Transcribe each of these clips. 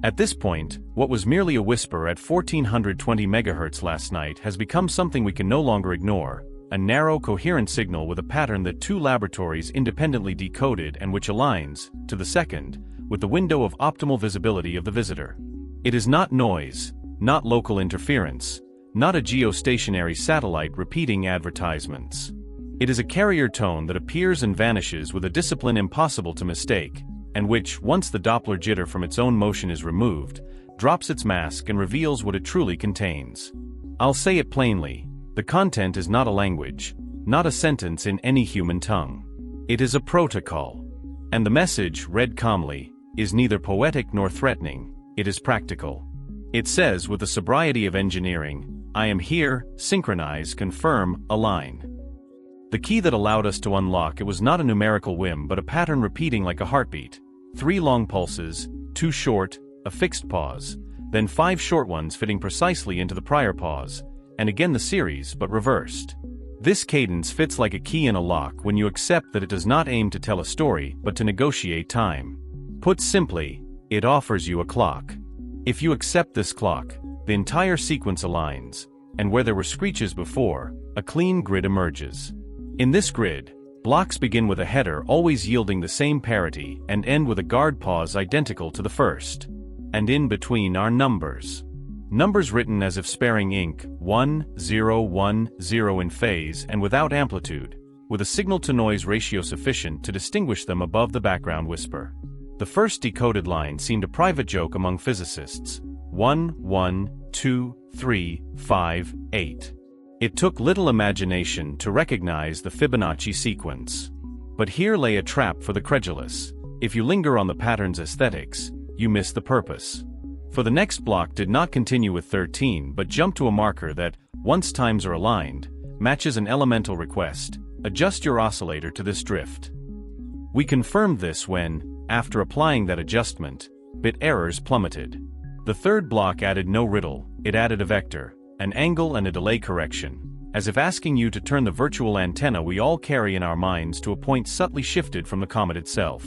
At this point, what was merely a whisper at 1420 MHz last night has become something we can no longer ignore, a narrow, coherent signal with a pattern that 2 laboratories independently decoded and which aligns, to the second, with the window of optimal visibility of the visitor. It is not noise, not local interference, not a geostationary satellite repeating advertisements. It is a carrier tone that appears and vanishes with a discipline impossible to mistake, and which, once the Doppler jitter from its own motion is removed, drops its mask and reveals what it truly contains. I'll say it plainly, the content is not a language, not a sentence in any human tongue. It is a protocol. And the message, read calmly, is neither poetic nor threatening, it is practical. It says with the sobriety of engineering, I am here, synchronize, confirm, align. The key that allowed us to unlock it was not a numerical whim but a pattern repeating like a heartbeat. 3 long pulses, 2 short, a fixed pause, then 5 short ones fitting precisely into the prior pause, and again the series but reversed. This cadence fits like a key in a lock when you accept that it does not aim to tell a story but to negotiate time. Put simply, it offers you a clock. If you accept this clock, the entire sequence aligns, and where there were screeches before, a clean grid emerges. In this grid, blocks begin with a header always yielding the same parity and end with a guard pause identical to the first. And in between are numbers. Numbers written as if sparing ink, 1, 0, 1, 0 in phase and without amplitude, with a signal-to-noise ratio sufficient to distinguish them above the background whisper. The first decoded line seemed a private joke among physicists. 1, 1, 2, 3, 5, 8. It took little imagination to recognize the Fibonacci sequence. But here lay a trap for the credulous. If you linger on the pattern's aesthetics, you miss the purpose. For the next block did not continue with 13 but jumped to a marker that, once times are aligned, matches an elemental request: adjust your oscillator to this drift. We confirmed this when, after applying that adjustment, bit errors plummeted. The third block added no riddle, it added a vector, an angle and a delay correction, as if asking you to turn the virtual antenna we all carry in our minds to a point subtly shifted from the comet itself.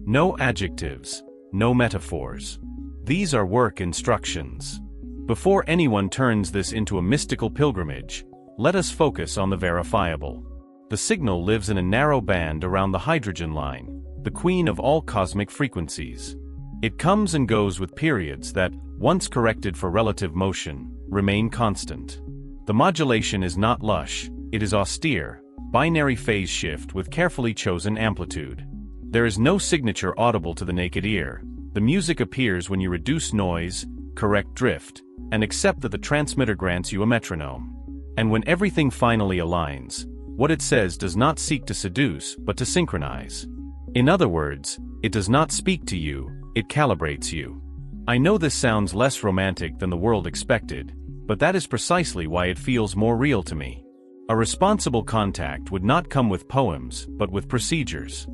No adjectives, no metaphors. These are work instructions. Before anyone turns this into a mystical pilgrimage, let us focus on the verifiable. The signal lives in a narrow band around the hydrogen line, the queen of all cosmic frequencies. It comes and goes with periods that, once corrected for relative motion, remain constant. The modulation is not lush, it is austere, binary phase shift with carefully chosen amplitude. There is no signature audible to the naked ear. The music appears when you reduce noise, correct drift, and accept that the transmitter grants you a metronome. And when everything finally aligns, what it says does not seek to seduce but to synchronize. In other words, it does not speak to you, it calibrates you. I know this sounds less romantic than the world expected, but that is precisely why it feels more real to me. A responsible contact would not come with poems, but with procedures.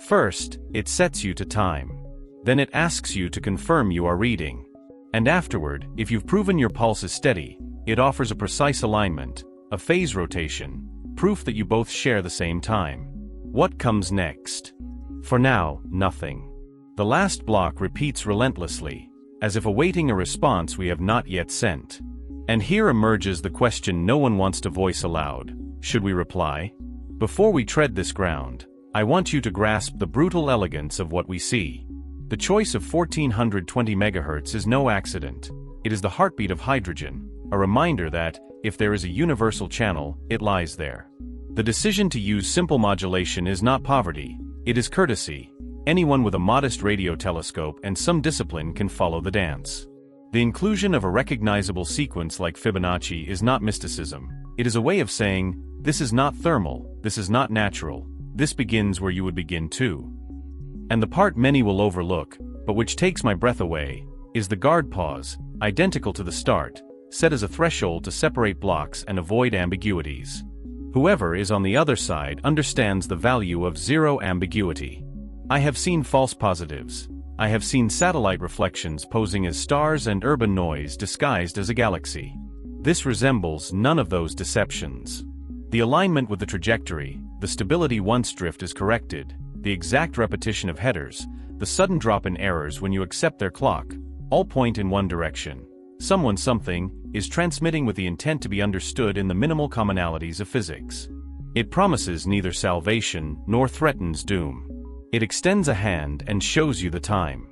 First, it sets you to time. Then it asks you to confirm you are reading. And afterward, if you've proven your pulse is steady, it offers a precise alignment, a phase rotation, proof that you both share the same time. What comes next? For now, nothing. The last block repeats relentlessly, as if awaiting a response we have not yet sent. And here emerges the question no one wants to voice aloud. Should we reply? Before we tread this ground, I want you to grasp the brutal elegance of what we see. The choice of 1420 MHz is no accident. It is the heartbeat of hydrogen, a reminder that, if there is a universal channel, it lies there. The decision to use simple modulation is not poverty, it is courtesy. Anyone with a modest radio telescope and some discipline can follow the dance. The inclusion of a recognizable sequence like Fibonacci is not mysticism. It is a way of saying, this is not thermal, this is not natural, this begins where you would begin too. And the part many will overlook, but which takes my breath away, is the guard pause, identical to the start, set as a threshold to separate blocks and avoid ambiguities. Whoever is on the other side understands the value of zero ambiguity. I have seen false positives. I have seen satellite reflections posing as stars and urban noise disguised as a galaxy. This resembles none of those deceptions. The alignment with the trajectory, the stability once drift is corrected, the exact repetition of headers, the sudden drop in errors when you accept their clock, all point in one direction. Someone something is transmitting with the intent to be understood in the minimal commonalities of physics. It promises neither salvation nor threatens doom. It extends a hand and shows you the time.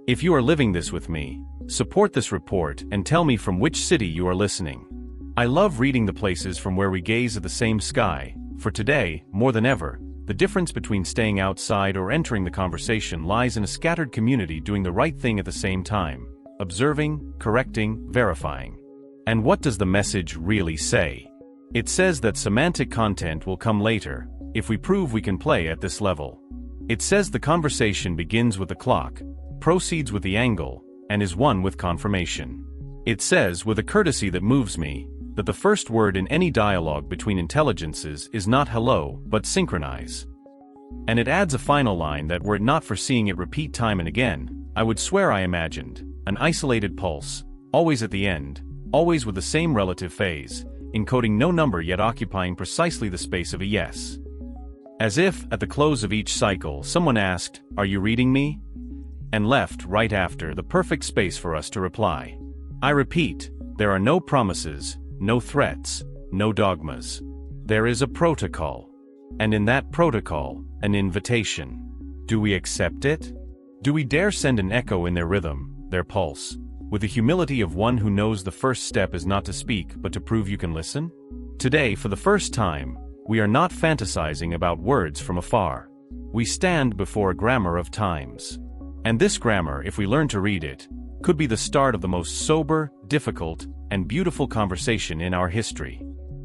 If you are living this with me, support this report and tell me from which city you are listening. I love reading the places from where we gaze at the same sky, for today, more than ever, the difference between staying outside or entering the conversation lies in a scattered community doing the right thing at the same time, observing, correcting, verifying. And what does the message really say? It says that semantic content will come later, if we prove we can play at this level. It says the conversation begins with the clock, proceeds with the angle, and is one with confirmation. It says, with a courtesy that moves me, that the first word in any dialogue between intelligences is not hello, but synchronize. And it adds a final line that, were it not for seeing it repeat time and again, I would swear I imagined an isolated pulse, always at the end, always with the same relative phase, encoding no number yet occupying precisely the space of a yes. As if, at the close of each cycle, someone asked, "Are you reading me?" and left right after the perfect space for us to reply. I repeat, there are no promises, no threats, no dogmas. There is a protocol. And in that protocol, an invitation. Do we accept it? Do we dare send an echo in their rhythm, their pulse, with the humility of one who knows the first step is not to speak but to prove you can listen? Today, for the first time, we are not fantasizing about words from afar. We stand before a grammar of times. And this grammar, if we learn to read it, could be the start of the most sober, difficult, and beautiful conversation in our history.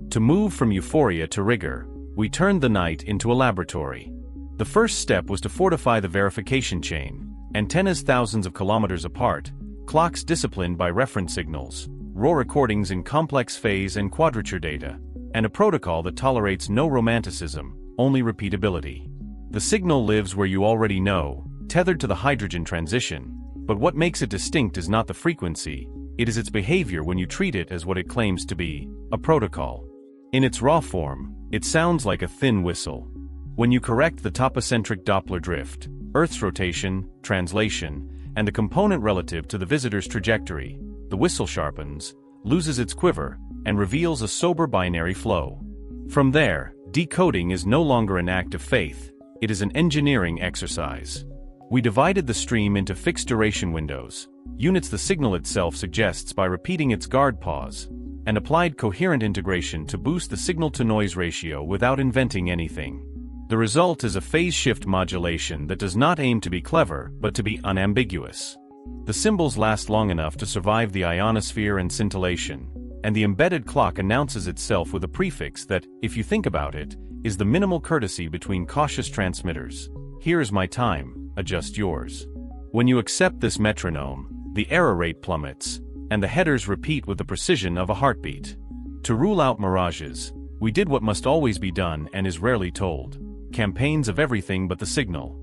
To move from euphoria to rigor, we turned the night into a laboratory. The first step was to fortify the verification chain, antennas thousands of kilometers apart, clocks disciplined by reference signals, raw recordings in complex phase and quadrature data, and a protocol that tolerates no romanticism, only repeatability. The signal lives where you already know, tethered to the hydrogen transition, but what makes it distinct is not the frequency, it is its behavior when you treat it as what it claims to be, a protocol. In its raw form, it sounds like a thin whistle. When you correct the topocentric Doppler drift, Earth's rotation, translation, and the component relative to the visitor's trajectory, the whistle sharpens, loses its quiver, and reveals a sober binary flow. From there, decoding is no longer an act of faith, it is an engineering exercise. We divided the stream into fixed duration windows, units the signal itself suggests by repeating its guard pause, and applied coherent integration to boost the signal-to-noise ratio without inventing anything. The result is a phase shift modulation that does not aim to be clever, but to be unambiguous. The symbols last long enough to survive the ionosphere and scintillation, and the embedded clock announces itself with a prefix that, if you think about it, is the minimal courtesy between cautious transmitters. Here is my time, adjust yours. When you accept this metronome, the error rate plummets, and the headers repeat with the precision of a heartbeat. To rule out mirages, we did what must always be done and is rarely told: campaigns of everything but the signal.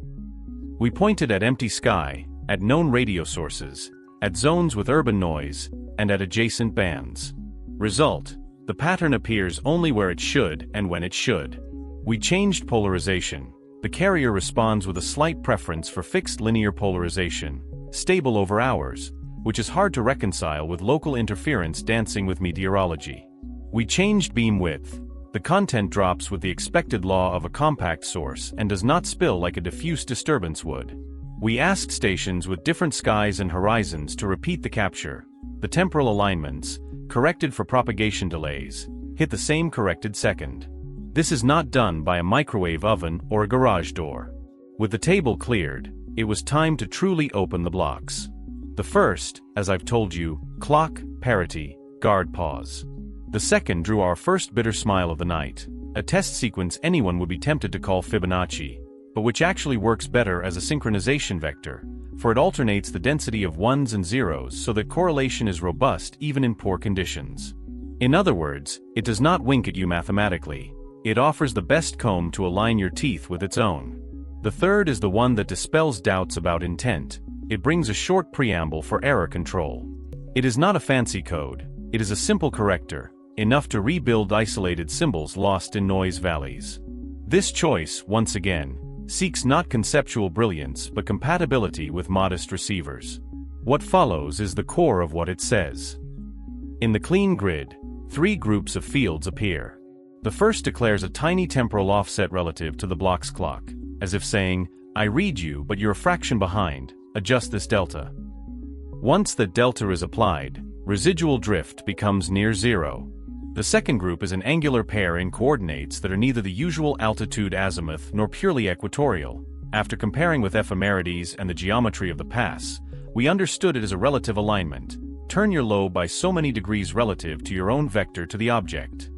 We pointed at empty sky, at known radio sources, at zones with urban noise, and at adjacent bands. Result: the pattern appears only where it should and when it should. We changed polarization. The carrier responds with a slight preference for fixed linear polarization, stable over hours, which is hard to reconcile with local interference dancing with meteorology. We changed beam width. The content drops with the expected law of a compact source and does not spill like a diffuse disturbance would. We asked stations with different skies and horizons to repeat the capture. The temporal alignments, corrected for propagation delays, hit the same corrected second. This is not done by a microwave oven or a garage door. With the table cleared, it was time to truly open the blocks. The first, as I've told you, clock, parity, guard pause. The second drew our first bitter smile of the night, a test sequence anyone would be tempted to call Fibonacci, but which actually works better as a synchronization vector, for it alternates the density of ones and zeros so that correlation is robust even in poor conditions. In other words, it does not wink at you mathematically. It offers the best comb to align your teeth with its own. The third is the one that dispels doubts about intent. It brings a short preamble for error control. It is not a fancy code, it is a simple corrector, enough to rebuild isolated symbols lost in noise valleys. This choice, once again, seeks not conceptual brilliance but compatibility with modest receivers. What follows is the core of what it says. In the clean grid, 3 groups of fields appear. The first declares a tiny temporal offset relative to the block's clock, as if saying, I read you, but you're a fraction behind, adjust this delta. Once that delta is applied, residual drift becomes near zero. The second group is an angular pair in coordinates that are neither the usual altitude azimuth nor purely equatorial. After comparing with ephemerides and the geometry of the pass, we understood it as a relative alignment. Turn your lobe by so many degrees relative to your own vector to the object.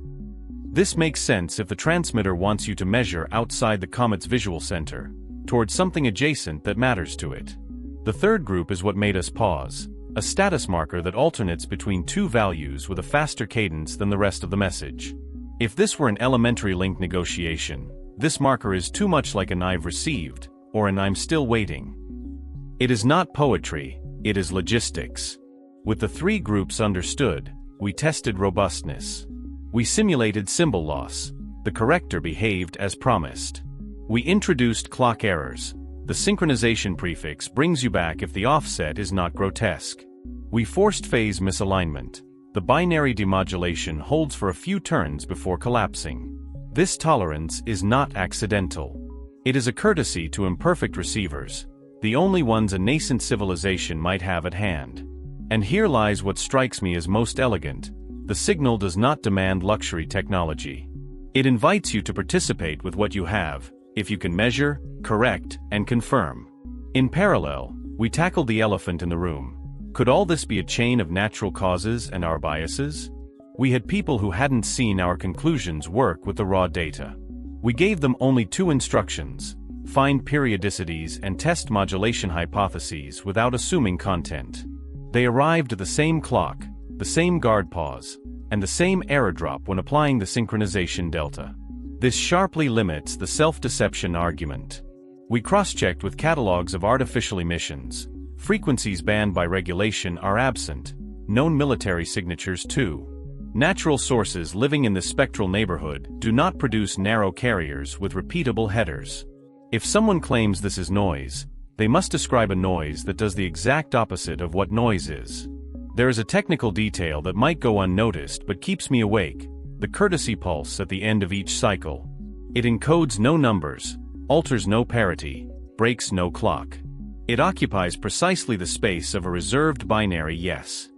This makes sense if the transmitter wants you to measure outside the comet's visual center, towards something adjacent that matters to it. The third group is what made us pause, a status marker that alternates between 2 values with a faster cadence than the rest of the message. If this were an elementary link negotiation, this marker is too much like an I've received, or an I'm still waiting. It is not poetry, it is logistics. With the 3 groups understood, we tested robustness. We simulated symbol loss. The corrector behaved as promised. We introduced clock errors. The synchronization prefix brings you back if the offset is not grotesque. We forced phase misalignment. The binary demodulation holds for a few turns before collapsing. This tolerance is not accidental. It is a courtesy to imperfect receivers, the only ones a nascent civilization might have at hand. And here lies what strikes me as most elegant. The signal does not demand luxury technology. It invites you to participate with what you have, if you can measure, correct, and confirm. In parallel, we tackled the elephant in the room. Could all this be a chain of natural causes and our biases? We had people who hadn't seen our conclusions work with the raw data. We gave them only 2 instructions: find periodicities and test modulation hypotheses without assuming content. They arrived at the same clock, the same guard pause, and the same error drop when applying the synchronization delta. This sharply limits the self-deception argument. We cross-checked with catalogs of artificial emissions. Frequencies banned by regulation are absent. Known military signatures too. Natural sources living in the spectral neighborhood do not produce narrow carriers with repeatable headers. If someone claims this is noise, they must describe a noise that does the exact opposite of what noise is. There is a technical detail that might go unnoticed but keeps me awake: the courtesy pulse at the end of each cycle. It encodes no numbers, alters no parity, breaks no clock. It occupies precisely the space of a reserved binary yes.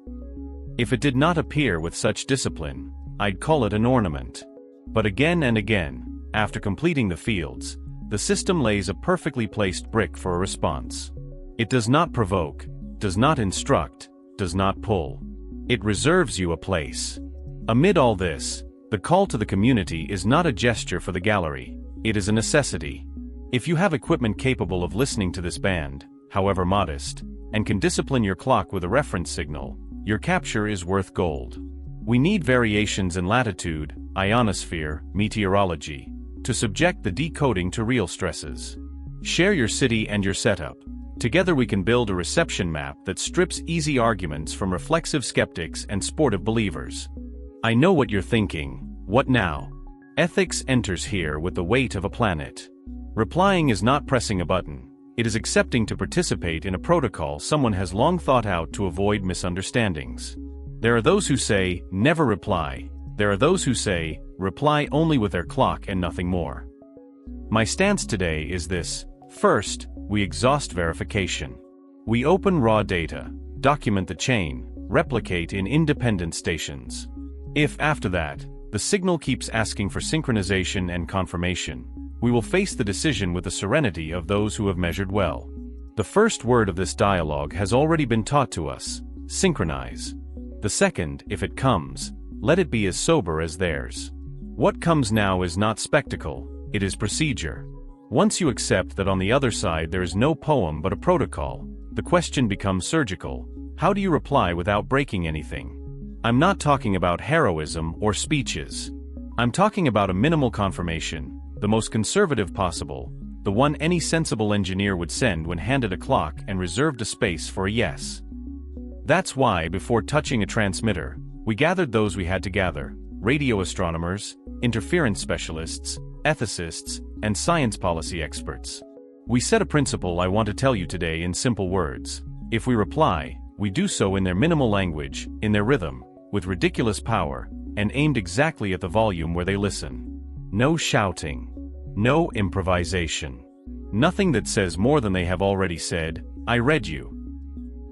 If it did not appear with such discipline, I'd call it an ornament. But again and again, after completing the fields, the system lays a perfectly placed brick for a response. It does not provoke, does not instruct, does not pull. It reserves you a place. Amid all this, the call to the community is not a gesture for the gallery, it is a necessity. If you have equipment capable of listening to this band, however modest, and can discipline your clock with a reference signal, your capture is worth gold. We need variations in latitude, ionosphere, meteorology, to subject the decoding to real stresses. Share your city and your setup. Together we can build a reception map that strips easy arguments from reflexive skeptics and sportive believers. I know what you're thinking. What now? Ethics enters here with the weight of a planet. Replying is not pressing a button. It is accepting to participate in a protocol someone has long thought out to avoid misunderstandings. There are those who say, never reply. There are those who say, reply only with their clock and nothing more. My stance today is this: first, we exhaust verification. We open raw data, document the chain, replicate in independent stations. If, after that, the signal keeps asking for synchronization and confirmation, we will face the decision with the serenity of those who have measured well. The first word of this dialogue has already been taught to us: synchronize. The second, if it comes, let it be as sober as theirs. What comes now is not spectacle, it is procedure. Once you accept that on the other side there is no poem but a protocol, the question becomes surgical: how do you reply without breaking anything? I'm not talking about heroism or speeches. I'm talking about a minimal confirmation, the most conservative possible, the one any sensible engineer would send when handed a clock and reserved a space for a yes. That's why, before touching a transmitter, we gathered those we had to gather: radio astronomers, interference specialists, ethicists, and science policy experts. We set a principle I want to tell you today in simple words: If we reply, we do so in their minimal language, in their rhythm, with ridiculous power, and aimed exactly at the volume where they listen. No shouting. No improvisation. Nothing that says more than they have already said, "I read you."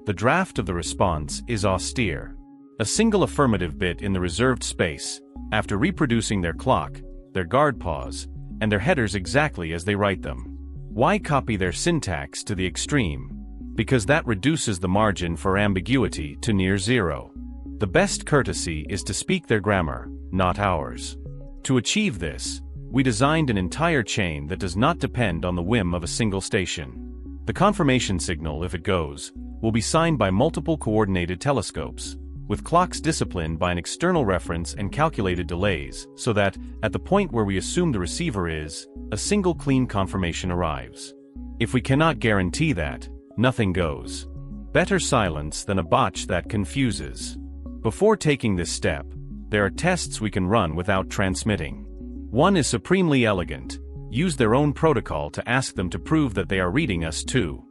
The draft of the response is austere. A single affirmative bit in the reserved space, after reproducing their clock, their guard pause, and their headers exactly as they write them. Why copy their syntax to the extreme? Because that reduces the margin for ambiguity to near zero. The best courtesy is to speak their grammar, not ours. To achieve this, we designed an entire chain that does not depend on the whim of a single station. The confirmation signal, if it goes, will be signed by multiple coordinated telescopes, with clocks disciplined by an external reference and calculated delays, so that, at the point where we assume the receiver is, a single clean confirmation arrives. If we cannot guarantee that, nothing goes. Better silence than a botch that confuses. Before taking this step, there are tests we can run without transmitting. One is supremely elegant. Use their own protocol to ask them to prove that they are reading us too.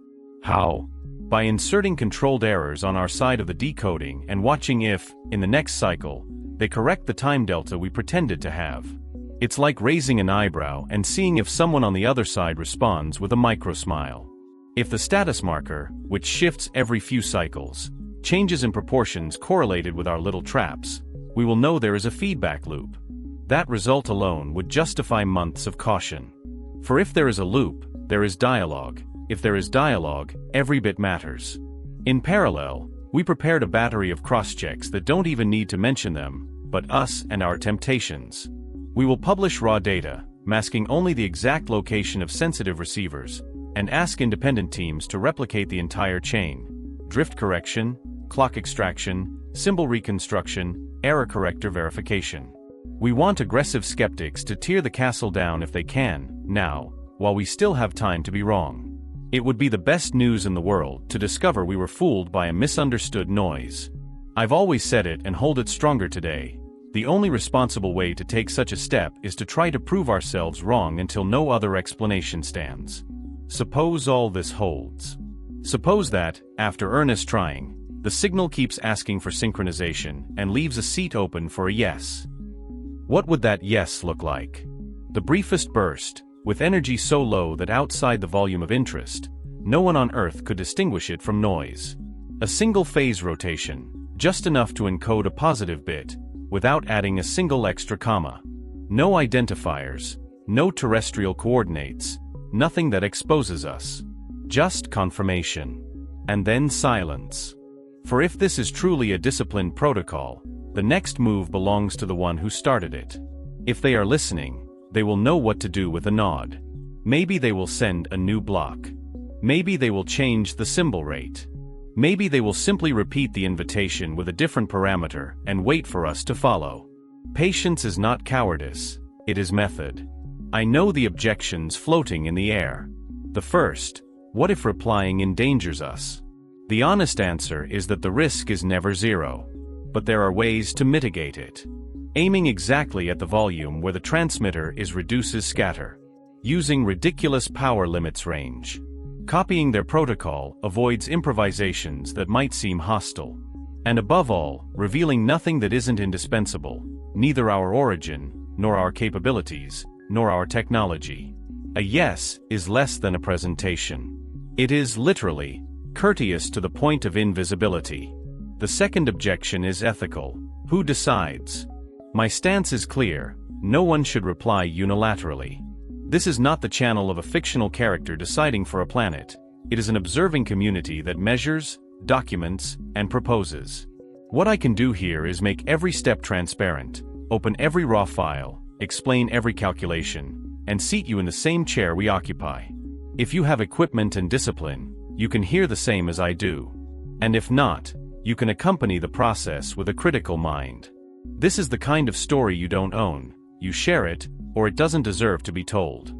How? By inserting controlled errors on our side of the decoding and watching if, in the next cycle, they correct the time delta we pretended to have. It's like raising an eyebrow and seeing if someone on the other side responds with a micro-smile. If the status marker, which shifts every few cycles, changes in proportions correlated with our little traps, we will know there is a feedback loop. That result alone would justify months of caution. For if there is a loop, there is dialogue. If there is dialogue, every bit matters. In parallel, we prepared a battery of cross-checks that don't even need to mention them, but us and our temptations. We will publish raw data, masking only the exact location of sensitive receivers, and ask independent teams to replicate the entire chain. Drift correction, clock extraction, symbol reconstruction, error corrector verification. We want aggressive skeptics to tear the castle down if they can, now, while we still have time to be wrong. It would be the best news in the world to discover we were fooled by a misunderstood noise. I've always said it and hold it stronger today. The only responsible way to take such a step is to try to prove ourselves wrong until no other explanation stands. Suppose all this holds. Suppose that, after earnest trying, the signal keeps asking for synchronization and leaves a seat open for a yes. What would that yes look like? The briefest burst, with energy so low that outside the volume of interest, no one on Earth could distinguish it from noise. A single phase rotation, just enough to encode a positive bit, without adding a single extra comma. No identifiers, no terrestrial coordinates, nothing that exposes us. Just confirmation. And then silence. For if this is truly a disciplined protocol, the next move belongs to the one who started it. If they are listening, they will know what to do with a nod. Maybe they will send a new block. Maybe they will change the symbol rate. Maybe they will simply repeat the invitation with a different parameter and wait for us to follow. Patience is not cowardice, it is method. I know the objections floating in the air. The first, what if replying endangers us? The honest answer is that the risk is never zero. But there are ways to mitigate it. Aiming exactly at the volume where the transmitter is reduces scatter. Using ridiculous power limits range. Copying their protocol avoids improvisations that might seem hostile. And above all, revealing nothing that isn't indispensable, neither our origin, nor our capabilities, nor our technology. A yes is less than a presentation. It is, literally, courteous to the point of invisibility. The second objection is ethical. Who decides? My stance is clear. No one should reply unilaterally. This is not the channel of a fictional character deciding for a planet. It is an observing community that measures, documents, and proposes. What I can do here is make every step transparent, open every raw file, explain every calculation, and seat you in the same chair we occupy. If you have equipment and discipline, you can hear the same as I do. And if not, you can accompany the process with a critical mind. This is the kind of story you don't own. You share it, or it doesn't deserve to be told.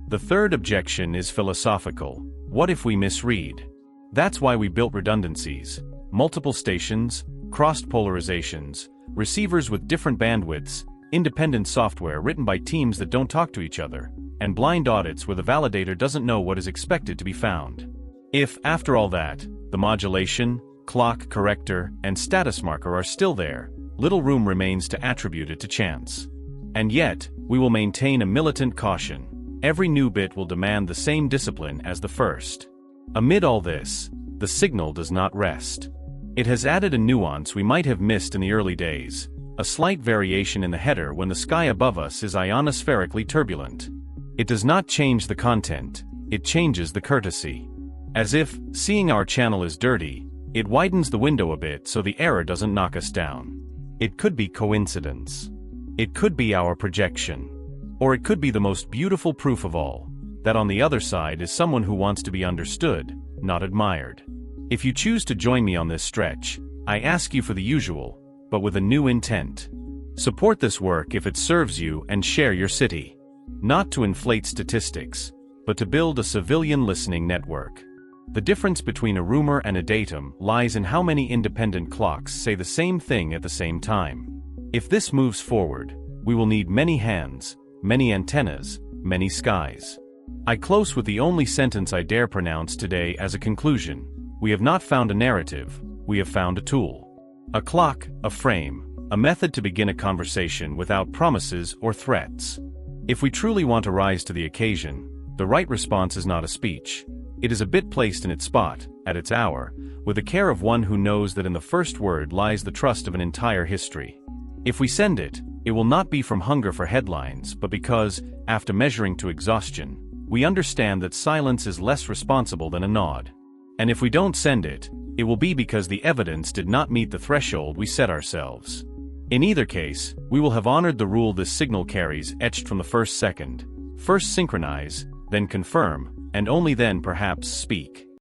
The third objection is philosophical. What if we misread? That's why we built redundancies, multiple stations, crossed polarizations, receivers with different bandwidths, independent software written by teams that don't talk to each other, and blind audits where the validator doesn't know what is expected to be found. If, after all that, The modulation, clock corrector, and status marker are still there. Little room remains to attribute it to chance. And yet, we will maintain a militant caution. Every new bit will demand the same discipline as the first. Amid all this, the signal does not rest. It has added a nuance we might have missed in the early days, a slight variation in the header when the sky above us is ionospherically turbulent. It does not change the content, it changes the courtesy. As if, seeing our channel is dirty, it widens the window a bit so the error doesn't knock us down. It could be coincidence. It could be our projection. Or it could be the most beautiful proof of all, that on the other side is someone who wants to be understood, not admired. If you choose to join me on this stretch, I ask you for the usual, but with a new intent. Support this work if it serves you and share your city. Not to inflate statistics, but to build a civilian listening network. The difference between a rumor and a datum lies in how many independent clocks say the same thing at the same time. If this moves forward, we will need many hands, many antennas, many skies. I close with the only sentence I dare pronounce today as a conclusion. We have not found a narrative, we have found a tool. A clock, a frame, a method to begin a conversation without promises or threats. If we truly want to rise to the occasion, the right response is not a speech. It is a bit placed in its spot, at its hour, with the care of one who knows that in the first word lies the trust of an entire history. If we send it, it will not be from hunger for headlines, but because, after measuring to exhaustion, we understand that silence is less responsible than a nod. And if we don't send it, it will be because the evidence did not meet the threshold we set ourselves. In either case, we will have honored the rule this signal carries etched from the first second. First synchronize, then confirm, and only then perhaps speak.